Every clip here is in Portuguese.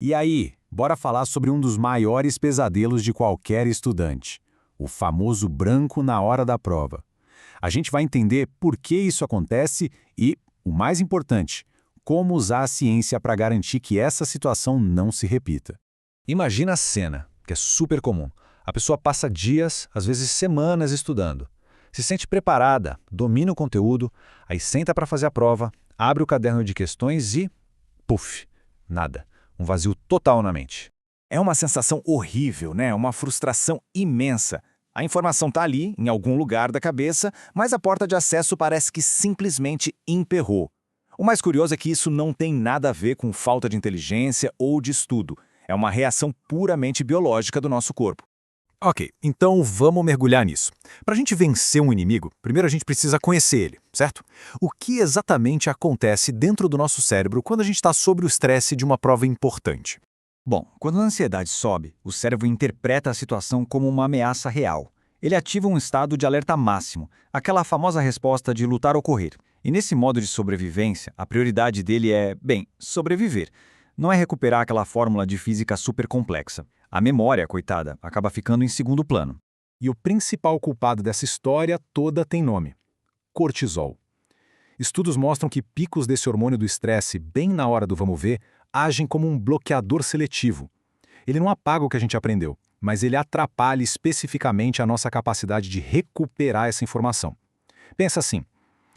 E aí, bora falar sobre um dos maiores pesadelos de qualquer estudante: o famoso branco na hora da prova. A gente vai entender por que isso acontece e, o mais importante, como usar a ciência para garantir que essa situação não se repita. Imagina a cena, que é super comum. A pessoa passa dias, às vezes semanas estudando. Se sente preparada, domina o conteúdo, aí senta para fazer a prova, abre o caderno de questões e... puf, nada. Um vazio total na mente. É uma sensação horrível, né? Uma frustração imensa. A informação está ali, em algum lugar da cabeça, mas a porta de acesso parece que simplesmente emperrou. O mais curioso é que isso não tem nada a ver com falta de inteligência ou de estudo. É uma reação puramente biológica do nosso corpo. Ok, então vamos mergulhar nisso. Para a gente vencer um inimigo, primeiro a gente precisa conhecer ele, certo? O que exatamente acontece dentro do nosso cérebro quando a gente está sob o estresse de uma prova importante? Bom, quando a ansiedade sobe, o cérebro interpreta a situação como uma ameaça real. Ele ativa um estado de alerta máximo, aquela famosa resposta de lutar ou correr. E nesse modo de sobrevivência, a prioridade dele é, sobreviver. Não é recuperar aquela fórmula de física super complexa. A memória, coitada, acaba ficando em segundo plano. E o principal culpado dessa história toda tem nome: cortisol. Estudos mostram que picos desse hormônio do estresse, bem na hora do vamos ver, agem como um bloqueador seletivo. Ele não apaga o que a gente aprendeu, mas ele atrapalha especificamente a nossa capacidade de recuperar essa informação. Pensa assim: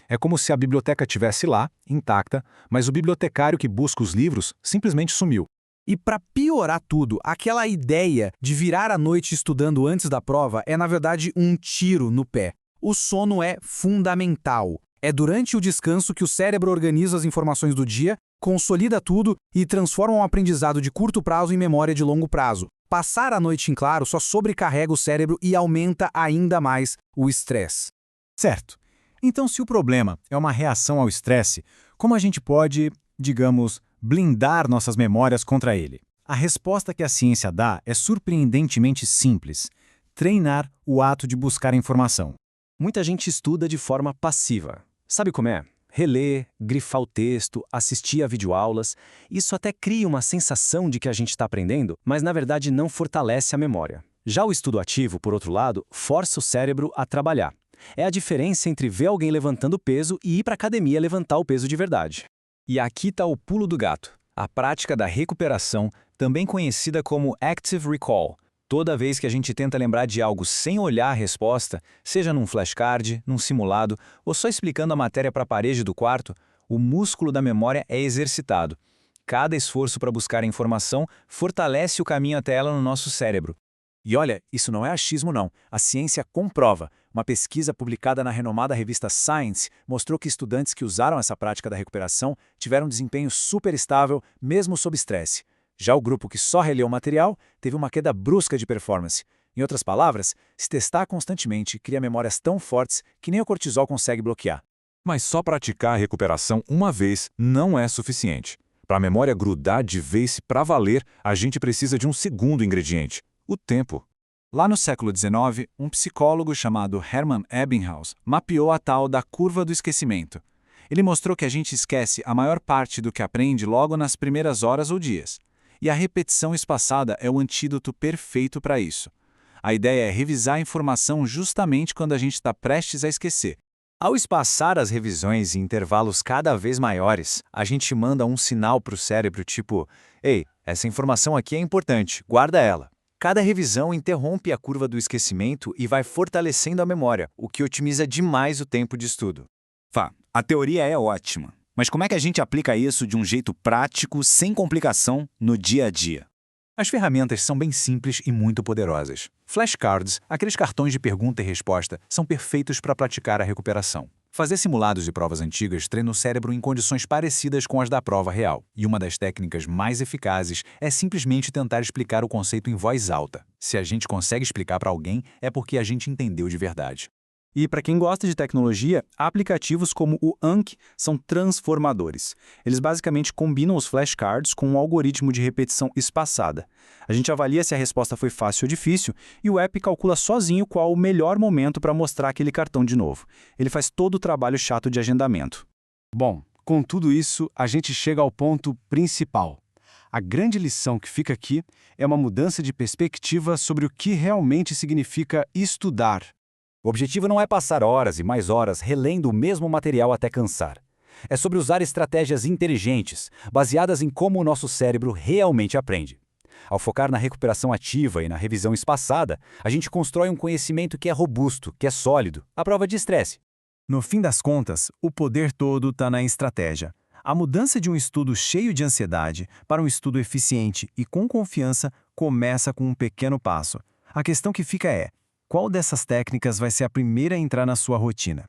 é como se a biblioteca estivesse lá, intacta, mas o bibliotecário que busca os livros simplesmente sumiu. E para piorar tudo, aquela ideia de virar a noite estudando antes da prova é, na verdade, um tiro no pé. O sono é fundamental. É durante o descanso que o cérebro organiza as informações do dia, consolida tudo e transforma um aprendizado de curto prazo em memória de longo prazo. Passar a noite em claro só sobrecarrega o cérebro e aumenta ainda mais o estresse. Certo. Então, se o problema é uma reação ao estresse, como a gente pode, digamos, blindar nossas memórias contra ele? A resposta que a ciência dá é surpreendentemente simples: treinar o ato de buscar informação. Muita gente estuda de forma passiva. Sabe como é? Reler, grifar o texto, assistir a videoaulas. Isso até cria uma sensação de que a gente está aprendendo, mas na verdade não fortalece a memória. Já o estudo ativo, por outro lado, força o cérebro a trabalhar. É a diferença entre ver alguém levantando peso e ir para a academia levantar o peso de verdade. E aqui está o pulo do gato: a prática da recuperação, também conhecida como Active Recall. Toda vez que a gente tenta lembrar de algo sem olhar a resposta, seja num flashcard, num simulado ou só explicando a matéria para a parede do quarto, o músculo da memória é exercitado. Cada esforço para buscar a informação fortalece o caminho até ela no nosso cérebro. E olha, isso não é achismo não, a ciência comprova. Uma pesquisa publicada na renomada revista Science mostrou que estudantes que usaram essa prática da recuperação tiveram desempenho super estável, mesmo sob estresse. Já o grupo que só releu o material teve uma queda brusca de performance. Em outras palavras, se testar constantemente cria memórias tão fortes que nem o cortisol consegue bloquear. Mas só praticar a recuperação uma vez não é suficiente. Para a memória grudar de vez para valer, a gente precisa de um segundo ingrediente: o tempo. Lá no século XIX, um psicólogo chamado Hermann Ebbinghaus mapeou a tal da curva do esquecimento. Ele mostrou que a gente esquece a maior parte do que aprende logo nas primeiras horas ou dias. E a repetição espaçada é o antídoto perfeito para isso. A ideia é revisar a informação justamente quando a gente está prestes a esquecer. Ao espaçar as revisões em intervalos cada vez maiores, a gente manda um sinal para o cérebro tipo: ei, essa informação aqui é importante, guarda ela. Cada revisão interrompe a curva do esquecimento e vai fortalecendo a memória, o que otimiza demais o tempo de estudo. A teoria é ótima. Mas como é que a gente aplica isso de um jeito prático, sem complicação, no dia a dia? As ferramentas são bem simples e muito poderosas. Flashcards, aqueles cartões de pergunta e resposta, são perfeitos para praticar a recuperação. Fazer simulados de provas antigas treina o cérebro em condições parecidas com as da prova real. E uma das técnicas mais eficazes é simplesmente tentar explicar o conceito em voz alta. Se a gente consegue explicar para alguém, é porque a gente entendeu de verdade. E para quem gosta de tecnologia, aplicativos como o Anki são transformadores. Eles basicamente combinam os flashcards com um algoritmo de repetição espaçada. A gente avalia se a resposta foi fácil ou difícil e o app calcula sozinho qual o melhor momento para mostrar aquele cartão de novo. Ele faz todo o trabalho chato de agendamento. Bom, com tudo isso, a gente chega ao ponto principal: A grande lição que fica aqui é uma mudança de perspectiva sobre o que realmente significa estudar. O objetivo não é passar horas e mais horas relendo o mesmo material até cansar. É sobre usar estratégias inteligentes, baseadas em como o nosso cérebro realmente aprende. Ao focar na recuperação ativa e na revisão espaçada, a gente constrói um conhecimento que é robusto, que é sólido, à prova de estresse. No fim das contas, o poder todo está na estratégia. A mudança de um estudo cheio de ansiedade para um estudo eficiente e com confiança começa com um pequeno passo. A questão que fica é: qual dessas técnicas vai ser a primeira a entrar na sua rotina?